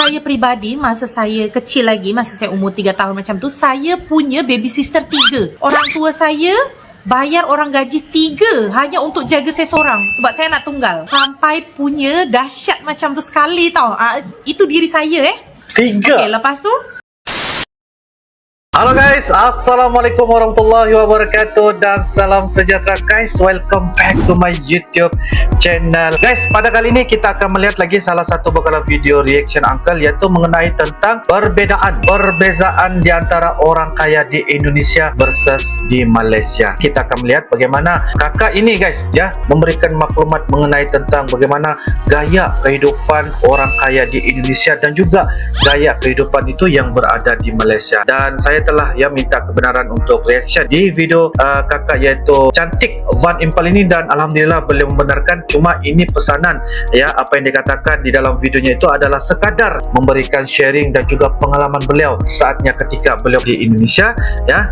saya pribadi, masa saya kecil lagi, masa saya umur 3 tahun macam tu, saya punya baby sister 3. Orang tua saya bayar orang gaji 3 hanya untuk jaga saya seorang sebab saya nak tunggal. Sampai punya dahsyat macam tu sekali tau. Itu diri saya 3. Okay, lepas tu Halo guys, Assalamualaikum warahmatullahi wabarakatuh dan salam sejahtera guys. Welcome back to my YouTube channel. Guys, pada kali ini kita akan melihat lagi salah satu bekalan video reaction Uncle, yaitu mengenai tentang perbezaan di antara orang kaya di Indonesia versus di Malaysia. Kita akan melihat bagaimana kakak ini guys ya memberikan maklumat mengenai tentang bagaimana gaya kehidupan orang kaya di Indonesia dan juga gaya kehidupan itu yang berada di Malaysia. Dan saya telah minta kebenaran untuk reaction di video kakak yaitu Cantik Van Impal ini, dan alhamdulillah beliau membenarkan. Cuma ini pesanan apa yang dikatakan di dalam videonya itu adalah sekadar memberikan sharing dan juga pengalaman beliau saatnya ketika beliau di Indonesia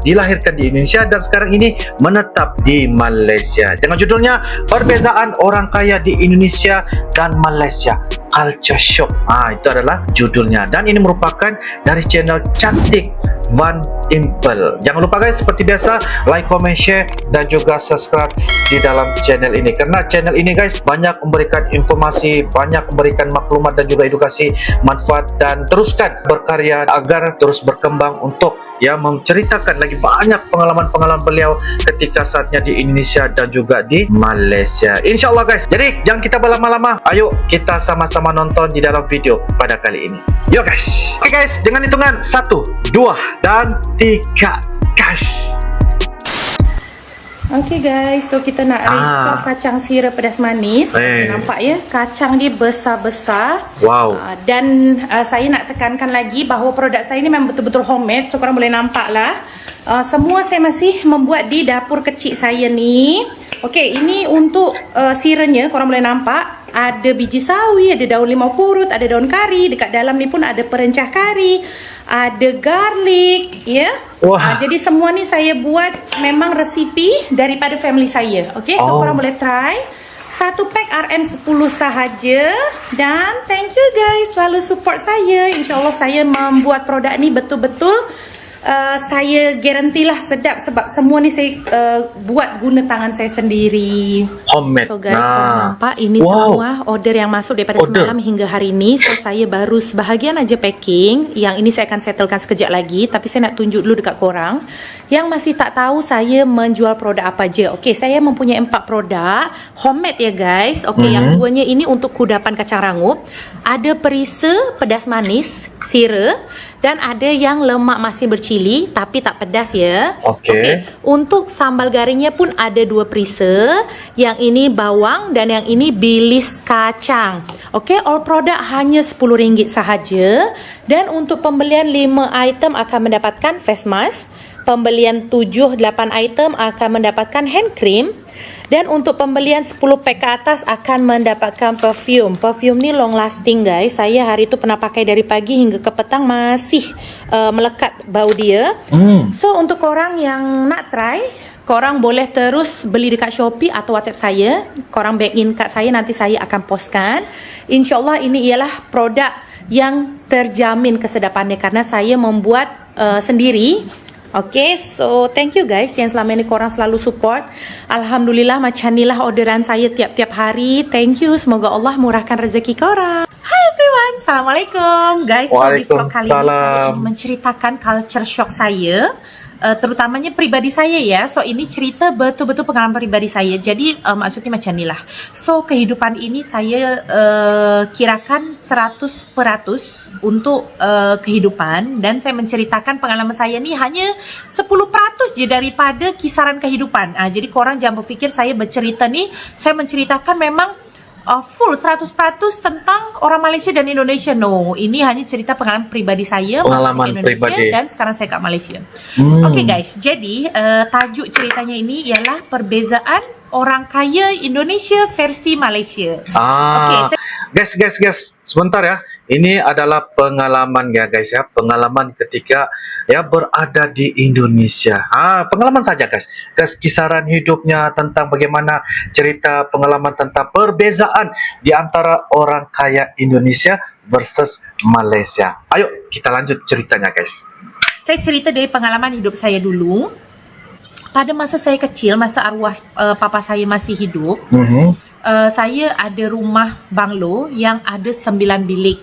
dilahirkan di Indonesia dan sekarang ini menetap di Malaysia, dengan judulnya Perbezaan Orang Kaya di Indonesia dan Malaysia, Culture Shock. Itu adalah judulnya dan ini merupakan dari channel Cantik Van Impal. Jangan lupa guys, seperti biasa like, comment, share dan juga subscribe di dalam channel ini, karena channel ini guys banyak memberikan informasi, banyak memberikan maklumat dan juga edukasi manfaat, dan teruskan berkarya agar terus berkembang untuk menceritakan lagi banyak pengalaman-pengalaman beliau ketika saatnya di Indonesia dan juga di Malaysia, insyaallah guys. Jadi jangan kita berlama-lama, ayo kita sama-sama nonton di dalam video pada kali ini. Yo guys. Oke guys, dengan hitungan 1, 2 dan 3 guys. Okay guys, so kita nak restock kacang sirap pedas manis. Nampak ya, kacang dia besar-besar. Wow. Dan saya nak tekankan lagi bahawa produk saya ni memang betul-betul homemade. So korang boleh nampak lah, semua saya masih membuat di dapur kecil saya ni. Okay, ini untuk siranya korang boleh nampak ada biji sawi, ada daun limau purut, ada daun kari. Dekat dalam ni pun ada perencah kari, ada garlic, jadi semua ni saya buat memang resipi daripada family saya. Okay, so korang boleh try. Satu pack RM10 sahaja. Dan thank you guys selalu support saya. InsyaAllah saya membuat produk ni betul-betul saya garantilah sedap sebab semua ni saya buat guna tangan saya sendiri. Homemade. So guys, korang nampak ini semua order yang masuk daripada semalam hingga hari ni. So saya baru sebahagian aja packing. Yang ini saya akan settlekan sekejap lagi, tapi saya nak tunjuk dulu dekat korang yang masih tak tahu saya menjual produk apa aja. Okey, saya mempunyai 4 produk homemade ya guys. Okey, yang duanya ini untuk kudapan kacang rangup, ada perisa pedas manis sira, dan ada yang lemak masin bercili tapi tak pedas ya. Okey. Untuk sambal garingnya pun ada 2 perisa. Yang ini bawang dan yang ini bilis kacang. Okey, all produk hanya RM10 sahaja. Dan untuk pembelian 5 item akan mendapatkan face mask. Pembelian 7-8 item akan mendapatkan hand cream. Dan untuk pembelian 10 pack ke atas akan mendapatkan perfume. Perfume ni long lasting guys. Saya hari tu pernah pakai dari pagi hingga ke petang masih melekat bau dia. So untuk korang yang nak try, korang boleh terus beli dekat Shopee atau WhatsApp saya. Korang back in kat saya, nanti saya akan postkan. InsyaAllah ini ialah produk yang terjamin kesedapannya karena saya membuat sendiri. Okay, so thank you guys yang selama ini korang selalu support. Alhamdulillah macam inilah orderan saya tiap-tiap hari. Thank you, semoga Allah murahkan rezeki korang. Hi everyone, Assalamualaikum guys. So di vlog kali ini saya ingin menceritakan culture shock saya, terutamanya pribadi saya ya. So ini cerita betul-betul pengalaman pribadi saya. Jadi maksudnya macam inilah. So kehidupan ini saya kirakan 100% untuk kehidupan, dan saya menceritakan pengalaman saya ni hanya 10% je daripada kisaran kehidupan. Jadi korang jangan berfikir saya bercerita ni, saya menceritakan memang full 100% tentang orang Malaysia dan Indonesia. No, ini hanya cerita pengalaman pribadi saya, pengalaman Indonesia pribadi, dan sekarang saya kat Malaysia. Okay guys, jadi tajuk ceritanya ini ialah perbezaan orang kaya Indonesia versi Malaysia. Okay, guys, sebentar ya. ini adalah pengalaman ya guys ya, pengalaman ketika ya berada di Indonesia. Pengalaman saja guys, kisaran hidupnya, tentang bagaimana cerita pengalaman tentang perbezaan di antara orang kaya Indonesia versus Malaysia. Ayo kita lanjut ceritanya guys. Saya cerita dari pengalaman hidup saya dulu. Pada masa saya kecil, masa arwah papa saya masih hidup, saya ada rumah banglo yang ada 9 bilik.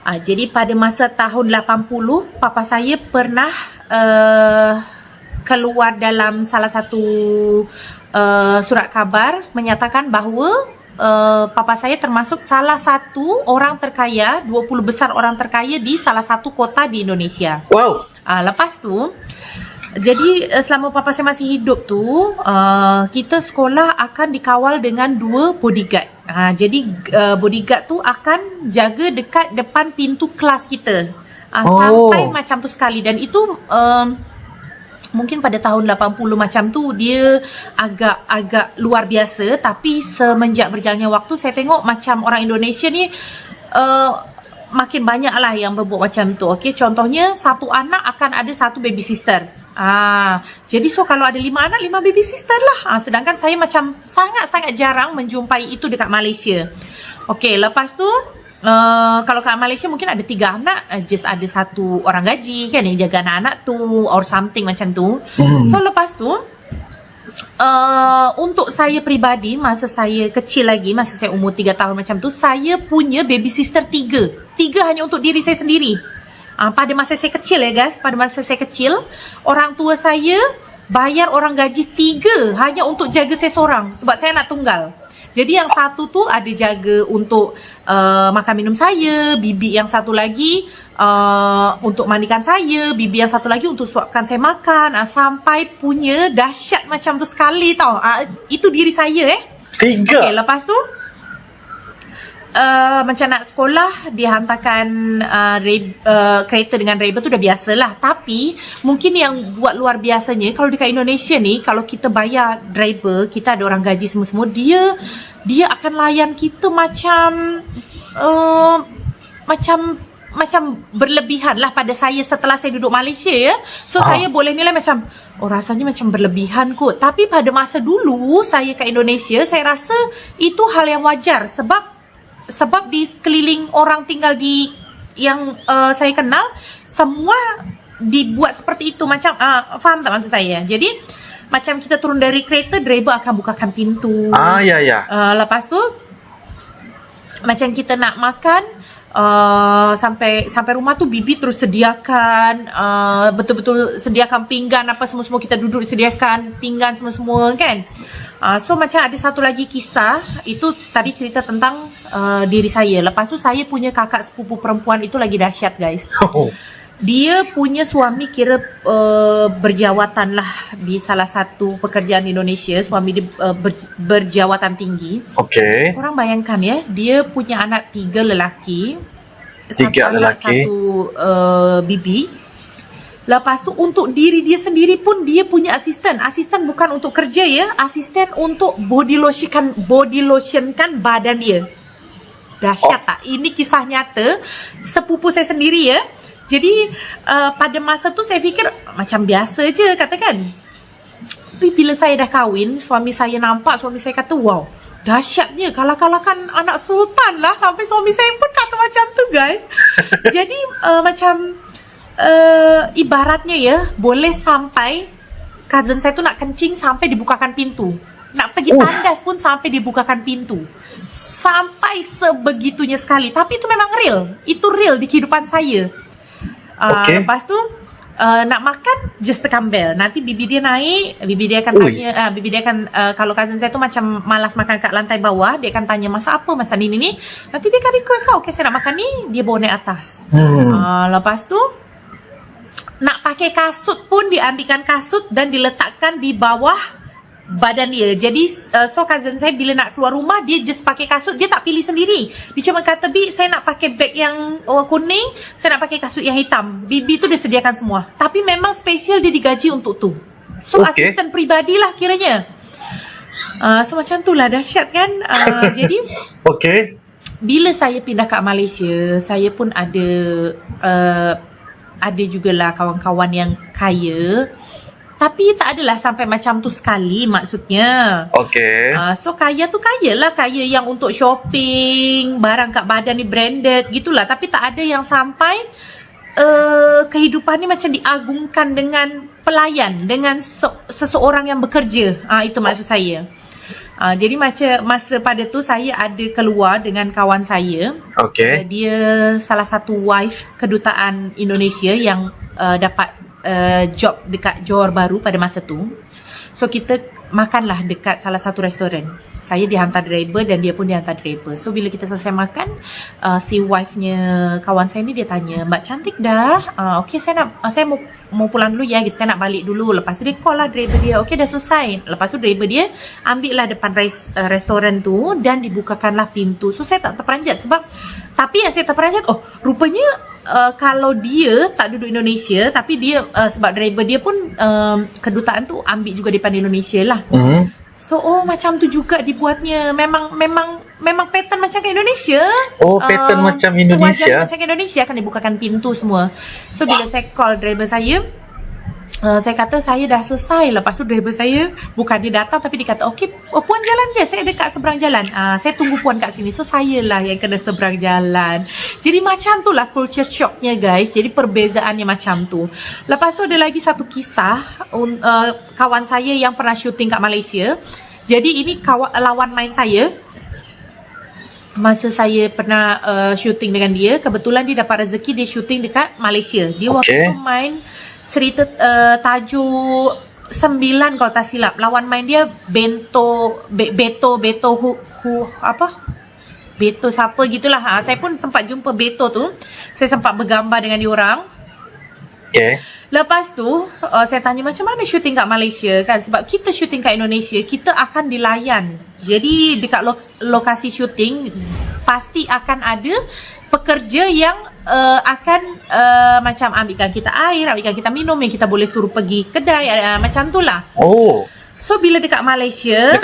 Jadi pada masa tahun 80, papa saya pernah keluar dalam salah satu surat khabar menyatakan bahawa papa saya termasuk salah satu orang terkaya, 20 besar orang terkaya di salah satu kota di Indonesia. Wow. Lepas tu, jadi selama papa saya masih hidup tu, kita sekolah akan dikawal dengan 2 bodyguard. Jadi bodyguard tu akan jaga dekat depan pintu kelas kita. Sampai macam tu sekali. Dan itu mungkin pada tahun 80 macam tu dia agak luar biasa. Tapi semenjak berjalannya waktu, saya tengok macam orang Indonesia ni makin banyak lah yang berbuat macam tu. Okay? Contohnya, satu anak akan ada satu baby sister. Jadi kalau ada 5 anak, 5 baby sister lah. Sedangkan saya macam sangat-sangat jarang menjumpai itu dekat Malaysia. Okey, lepas tu kalau kat Malaysia mungkin ada 3 anak, just ada satu orang gaji kan yang jaga anak-anak tu or something macam tu. So lepas tu untuk saya peribadi, masa saya kecil lagi, masa saya umur 3 tahun macam tu, saya punya baby sister 3 hanya untuk diri saya sendiri. Pada masa saya kecil ya guys, pada masa saya kecil, orang tua saya bayar orang gaji 3 hanya untuk jaga saya seorang, sebab saya anak tunggal. Jadi yang satu tu ada jaga untuk makan minum saya, bibi yang satu lagi untuk mandikan saya, bibi yang satu lagi untuk suapkan saya makan, sampai punya dahsyat macam tu sekali tau. Itu diri saya 3. Okay, lepas tu macam nak sekolah, dihantarkan kereta dengan driver tu dah biasalah. Tapi mungkin yang buat luar biasanya, kalau dekat Indonesia ni, kalau kita bayar driver, kita ada orang gaji semua-semua, dia akan layan kita macam macam berlebihan lah pada saya setelah saya duduk Malaysia ya. So saya boleh nilai macam, rasanya macam berlebihan kot. Tapi pada masa dulu saya kat Indonesia, saya rasa itu hal yang wajar. Sebab di sekeliling orang tinggal di yang saya kenal, semua dibuat seperti itu. Macam faham tak maksud saya? Jadi macam kita turun dari kereta, driver akan bukakan pintu. Ya. Lepas tu macam kita nak makan, sampai rumah tu bibi terus sediakan, betul-betul sediakan pinggan apa semua-semua, kita duduk sediakan pinggan semua-semua kan. So macam ada satu lagi kisah, itu tadi cerita tentang diri saya. Lepas tu saya punya kakak sepupu perempuan itu lagi dahsyat guys. Dia punya suami kira berjawatan lah di salah satu pekerjaan di Indonesia. Suami dia berjawatan tinggi. Okey. Korang bayangkan ya, dia punya anak 3 lelaki, 3 lelaki, satu bibi. Lepas tu untuk diri dia sendiri pun dia punya asisten. Asisten bukan untuk kerja ya, asisten untuk body lotionkan badan dia. Dahsyat tak? Ini kisah nyata sepupu saya sendiri ya. Jadi pada masa tu saya fikir macam biasa je katakan. Tapi bila saya dah kahwin, suami saya nampak, suami saya kata, wow, dahsyatnya, kalahkan anak sultan lah. Sampai suami saya pun kata macam tu guys. Jadi macam ibaratnya ya, boleh sampai cousin saya tu nak kencing sampai dibukakan pintu, nak pergi tandas pun sampai dibukakan pintu, sampai sebegitunya sekali. Tapi itu memang real, itu real di kehidupan saya. Lepas tu nak makan, just tekan bell. Nanti bibi dia naik, bibi dia akan tanya, bibi dia akan kalau cousin saya tu macam malas makan kat lantai bawah, dia akan tanya masak apa, masak ni. Nanti dia akan request kau, okay saya nak makan ni, dia bawa naik atas. Lepas tu nak pakai kasut pun diambilkan kasut dan diletakkan di bawah badan dia. Jadi so cousin saya bila nak keluar rumah, dia just pakai kasut, dia tak pilih sendiri. Dia cuma kata, Bi, saya nak pakai beg yang kuning, saya nak pakai kasut yang hitam. Bibi tu dia sediakan semua. Tapi memang special dia digaji untuk tu. So asisten peribadilah kiranya. So macam tu lah, dahsyat kan. Jadi bila saya pindah kat Malaysia, saya pun ada jugalah kawan-kawan yang kaya. Tapi tak adalah sampai macam tu sekali maksudnya. Okay. So kaya tu kaya lah. Kaya yang untuk shopping, barang kat badan ni branded gitulah. Tapi tak ada yang sampai kehidupan ni macam diagungkan dengan pelayan, dengan seseorang yang bekerja. Itu maksud saya. Jadi macam masa pada tu saya ada keluar dengan kawan saya. Okay. Dia salah satu wife kedutaan Indonesia yang dapat job dekat Johor Bahru pada masa tu. So kita makanlah dekat salah satu restoran. Saya dihantar driver dan dia pun dihantar driver. So bila kita selesai makan, si wife-nya kawan saya ni dia tanya, "Mbak cantik dah. Okay, saya mau pulang dulu ya. Gitu, saya nak balik dulu." Lepas tu dia call lah driver dia. Okay, dah selesai. Lepas tu driver dia ambil lah depan restoran tu dan dibukakanlah pintu. So saya tak terperanjat tapi yang saya terperanjat, rupanya kalau dia tak duduk Indonesia, tapi dia sebab driver dia pun kedutaan tu ambil juga daripada Indonesia lah. So macam tu juga dibuatnya. Memang pattern macam ke Indonesia. Pattern macam Indonesia. So wajar macam ke Indonesia akan dibukakan pintu semua. So bila saya call driver saya, saya kata saya dah selesai. Lepas tu driver saya bukan dia datang, tapi dia kata, "Okay, puan jalan je, saya dekat seberang jalan. Saya tunggu puan kat sini." So saya lah yang kena seberang jalan. Jadi macam tu lah culture shocknya guys. Jadi perbezaannya macam tu. Lepas tu ada lagi satu kisah, kawan saya yang pernah syuting kat Malaysia. Jadi ini lawan main saya. Masa saya pernah syuting dengan dia, kebetulan dia dapat rezeki dia syuting dekat Malaysia. Dia waktu tu main cerita tajuk 9 kalau tak silap. Lawan main dia Beto siapa gitulah. Saya pun sempat jumpa Beto tu. Saya sempat bergambar dengan dia orang. Okay. Lepas tu saya tanya macam mana syuting kat Malaysia kan, sebab kita syuting kat Indonesia kita akan dilayan. Jadi dekat lokasi syuting pasti akan ada pekerja yang akan macam ambilkan kita air, ambilkan kita minum, yang kita boleh suruh pergi kedai, macam tu lah. So bila dekat Malaysia,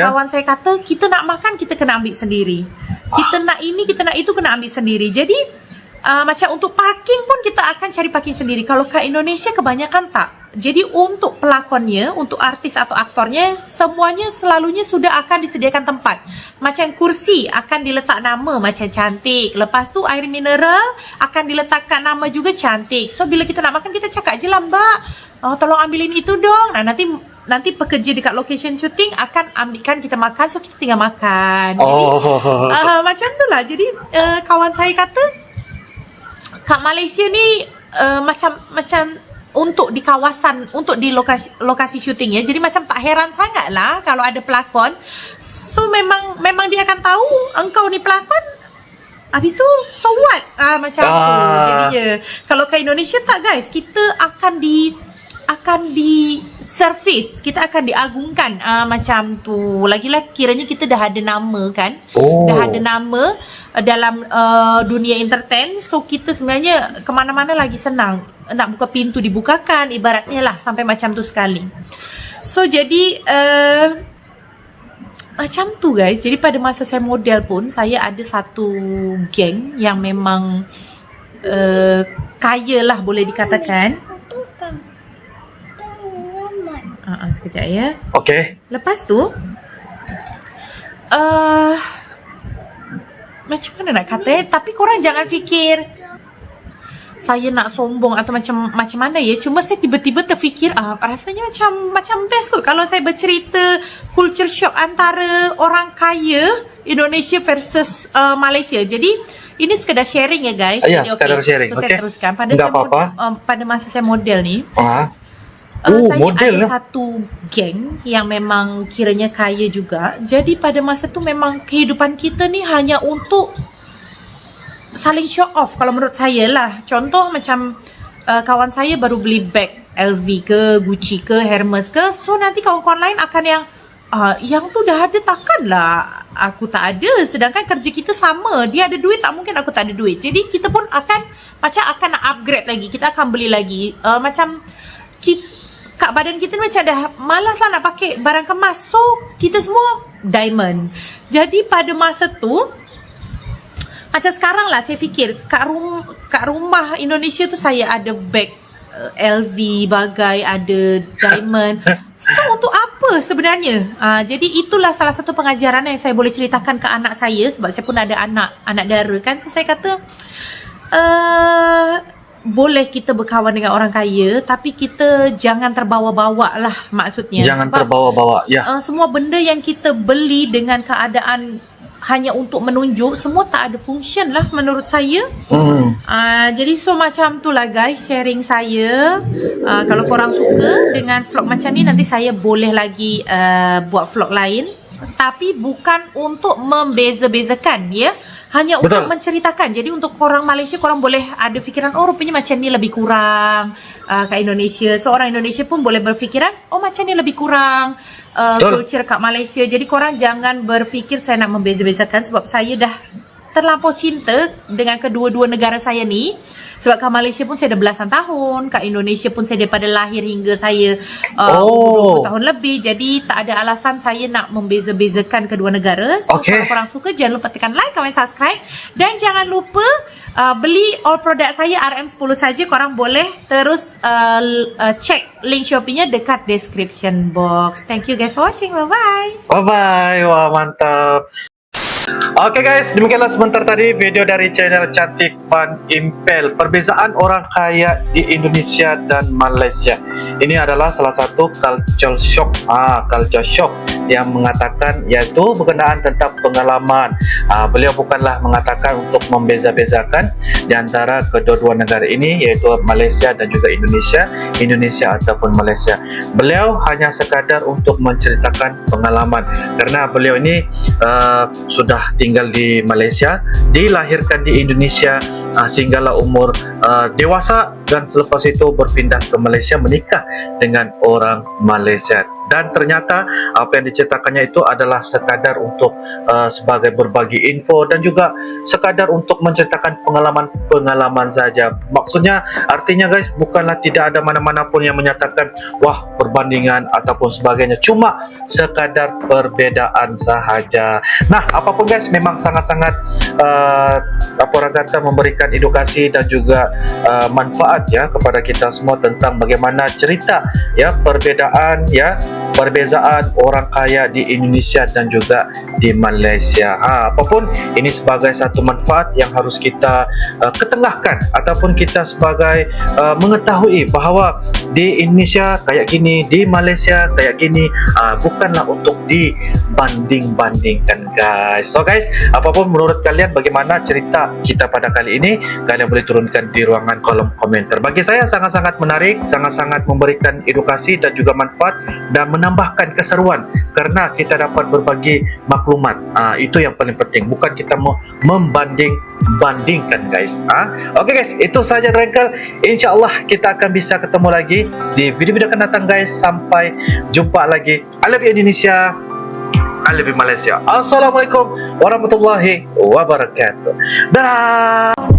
kawan saya kata kita nak makan kita kena ambil sendiri. Kita nak ini, kita nak itu kena ambil sendiri. Jadi macam untuk parking pun kita akan cari parking sendiri. Kalau kat Indonesia kebanyakan tak. Jadi untuk pelakonnya, untuk artis atau aktornya, semuanya selalunya sudah akan disediakan tempat. Macam kursi akan diletak nama macam cantik. Lepas tu air mineral akan diletakkan nama juga cantik. So bila kita nak makan kita cakap je lah, "Mbak, tolong ambilin itu dong." Nanti pekerja dekat location syuting akan ambilkan kita makan. So kita tinggal makan. Jadi macam tu lah. Jadi kawan saya kata kat Malaysia ni macam untuk di kawasan, untuk di lokasi syuting ya. Jadi macam tak heran sangat lah kalau ada pelakon. So memang dia akan tahu engkau ni pelakon. Habis tu so what? Macam tu. Jadinya kalau kat Indonesia tak guys, kita akan di service, kita akan diagungkan macam tu. Lagi-lagi kiranya kita dah ada nama kan. Dah ada nama dalam dunia entertain. So kita sebenarnya kemana-mana lagi senang. Nak buka pintu dibukakan, ibaratnya lah, sampai macam tu sekali. So jadi macam tu guys. Jadi pada masa saya model pun, saya ada satu geng yang memang kaya lah boleh dikatakan. Sekejap ya. Okay. Lepas tu macam mana nak kata, tapi korang jangan fikir saya nak sombong atau macam mana ya. Cuma saya tiba-tiba terfikir rasanya macam best kot kalau saya bercerita culture shock antara orang kaya Indonesia versus Malaysia. Jadi ini sekedar sharing ya guys. Ya, jadi, sekadar sharing. So, saya teruskan. Pada masa saya model ni, saya model ada satu geng yang memang kiranya kaya juga. Jadi pada masa tu memang kehidupan kita ni hanya untuk saling show off kalau menurut saya lah. Contoh macam kawan saya baru beli bag LV ke, Gucci ke, Hermes ke. So nanti kawan-kawan lain akan yang tu dah ada, takkanlah aku tak ada. Sedangkan kerja kita sama. Dia ada duit, tak mungkin aku tak ada duit. Jadi kita pun akan nak upgrade lagi. Kita akan beli lagi. Kat badan kita macam dah malas lah nak pakai barang kemas. So kita semua diamond. Jadi pada masa tu Macam sekarang lah saya fikir kat rumah Indonesia tu saya ada bag LV, bagai, ada diamond. So untuk apa sebenarnya? Jadi itulah salah satu pengajaran yang saya boleh ceritakan ke anak saya, sebab saya pun ada anak dara kan. So saya kata boleh kita berkawan dengan orang kaya, tapi kita jangan terbawa-bawa lah, maksudnya. Jangan sebab, terbawa-bawa, ya. semua benda yang kita beli dengan keadaan hanya untuk menunjuk, semua tak ada function lah menurut saya. Jadi so macam tu lah guys, sharing saya. Kalau korang suka dengan vlog macam ni, nanti saya boleh lagi buat vlog lain. Tapi bukan untuk membeza-bezakan, ya. Hanya Betul. untuk menceritakan. Jadi untuk orang Malaysia, korang boleh ada fikiran, oh rupanya macam ni lebih kurang kat Indonesia. So orang Indonesia pun boleh berfikiran, oh macam ni lebih kurang culture kat Malaysia. Jadi korang jangan berfikir saya nak membeza-bezakan, sebab saya dah terlampau cinta dengan kedua-dua negara saya ni. Sebab kat Malaysia pun saya dah belasan tahun, kat Indonesia pun saya daripada lahir hingga saya 20 tahun lebih. Jadi tak ada alasan saya nak membeza-bezakan kedua negara. So kalau korang suka, jangan lupa tekan like, comment, subscribe. Dan jangan lupa beli all produk saya RM10 saja. Korang boleh terus check link Shopee-nya dekat description box. Thank you guys for watching. Bye-bye. Bye-bye. Wah, mantap. Oke guys, demikianlah sebentar tadi video dari channel Cantik Van Impel, perbezaan orang kaya di Indonesia dan Malaysia. Ini adalah salah satu culture shock yang mengatakan, yaitu berkenaan tentang pengalaman. Beliau bukanlah mengatakan untuk membeza-bezakan di antara kedua-dua negara ini, yaitu Malaysia dan juga Indonesia ataupun Malaysia. Beliau hanya sekadar untuk menceritakan pengalaman, karena beliau ini sudah tinggal di Malaysia, dilahirkan di Indonesia sehinggalah umur dewasa, dan selepas itu berpindah ke Malaysia, menikah dengan orang Malaysia. Dan ternyata apa yang diceritakannya itu adalah sekadar untuk sebagai berbagi info, dan juga sekadar untuk menceritakan pengalaman saja. Maksudnya, artinya guys, bukanlah tidak ada mana-mana pun yang menyatakan wah perbandingan ataupun sebagainya, cuma sekadar perbedaan sahaja. Nah, apapun guys, memang sangat-sangat apa orang kata, memberikan edukasi dan juga manfaat ya kepada kita semua tentang bagaimana cerita ya perbedaan ya perbezaan orang kaya di Indonesia dan juga di Malaysia. Apapun ini sebagai satu manfaat yang harus kita ketengahkan, ataupun kita sebagai mengetahui bahawa di Indonesia kayak gini, di Malaysia kayak gini, bukanlah untuk dibanding-bandingkan guys. So guys, apapun menurut kalian bagaimana cerita kita pada kali ini, kalian boleh turunkan di ruangan kolom komentar. Bagi saya sangat-sangat menarik, sangat-sangat memberikan edukasi dan juga manfaat, dan menambahkan keseruan karena kita dapat berbagi maklumat. Itu yang paling penting, bukan kita membanding-bandingkan guys. Oke guys, itu saja Drengkel. InsyaAllah kita akan bisa ketemu lagi di video-video akan datang guys. Sampai jumpa lagi. I love you Indonesia, I love you Malaysia. Assalamualaikum warahmatullahi wabarakatuh. Dah.